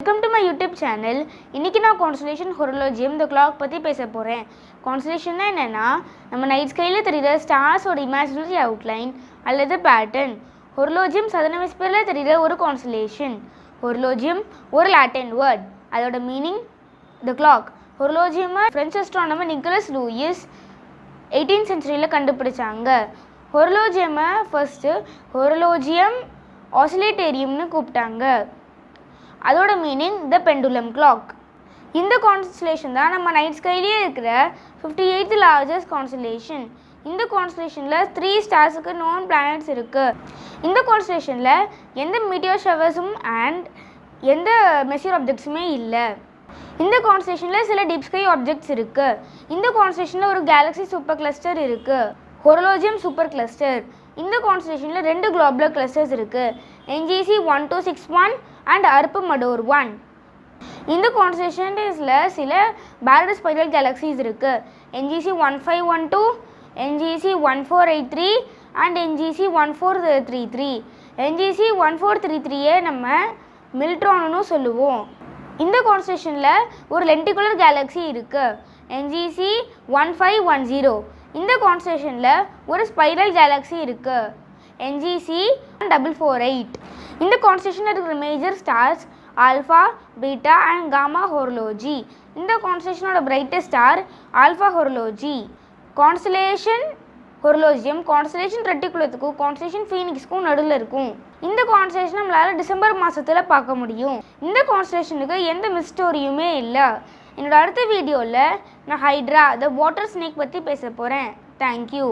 Welcome to my YouTube channel. இன்னைக்கு நான் Constellation Horologium the clock பத்தி பேச போறேன். Constellation என்னன்னா நம்ம நைட் ஸ்கைல தெரியுற ஸ்டார்ஸோட இமேஜினரி அவுட்லைன் அல்லது பேட்டர்ன். Horologium சதுர ஹெமிஸ்பியர்ல தெரியுற ஒரு constellation. Horologium ஒரு லாட்டின் வேர்ட். அதோட meaning the clock. Horologium French astronomer Nicolas Louis 18th centuryல கண்டுபிடிச்சாங்க. Horologium ஃபர்ஸ்ட் Horologium Oscillitorium னு கூப்பிட்டாங்க. அதோட மீனிங் த பெண்டுலம் கிளாக். இந்த கான்ஸ்டலேஷன் தான் நம்ம நைட் ஸ்கைலேயே இருக்கிற 58th லார்ஜஸ்ட் கான்ஸ்டலேஷன். இந்த கான்ஸ்டலேஷனில் 3 ஸ்டார்ஸுக்கு நோன் பிளானட்ஸ் இருக்குது. இந்த கான்ஸ்டலேஷனில் எந்த மீட்டியோர் ஷவர்ஸும் அண்ட் எந்த மெசியர் ஆப்ஜெக்ட்ஸுமே இல்லை. இந்த கான்ஸ்டலேஷனில் சில டீப் ஸ்கை ஆப்ஜெக்ட்ஸ் இருக்குது. இந்த கான்ஸ்டலேஷனில் ஒரு கேலக்ஸி சூப்பர் கிளஸ்டர் இருக்குது, ஹொரலோஜியம் சூப்பர் கிளஸ்டர். இந்த கான்ஸ்டலேஷனில் 2 குளோபுலர் கிளஸ்டர்ஸ் இருக்குது, NGC 1261 அண்ட் அர்ப்பு மடோர் 1. இந்த கான்ஸ்டலேஷன்ஸில் சில பேரட் ஸ்பைரல் கேலக்ஸிஸ் இருக்குது, NGC 1512, NGC 1483 and NGC 1433. NGC 1433 நம்ம மில்ட்ரான்னு சொல்லுவோம். இந்த கான்ஸ்டலேஷனில் ஒரு லென்டிகுலர் கேலக்ஸி இருக்குது, NGC 1510. இந்த கான்ஸ்டலேஷனில் ஒரு ஸ்பைரல் கேலக்ஸி இருக்குது, NGC 448. இந்த கான்ஸ்டலேஷனில் இருக்கிற major stars alpha, beta and gamma Horologii. இந்த கான்ஸ்டலேஷனோட brightest star alpha Horologii. Constellation Horologium constellation ரெட்டிகுலத்துக்கும் கான்ஸ்டலேஷன் ஃபீனிக்ஸ்க்கும் நடுவில் இருக்கும். இந்த கான்ஸ்டலேஷன் நம்மளால் டிசம்பர் மாதத்தில் பார்க்க முடியும். இந்த கான்ஸ்டலேஷனுக்கு எந்த மிஸ்டோரியுமே இல்லை. என்னோட அடுத்த வீடியோவில் நான் ஹைட்ரா த வாட்டர் ஸ்னேக் பற்றி பேச போகிறேன். தேங்க்யூ.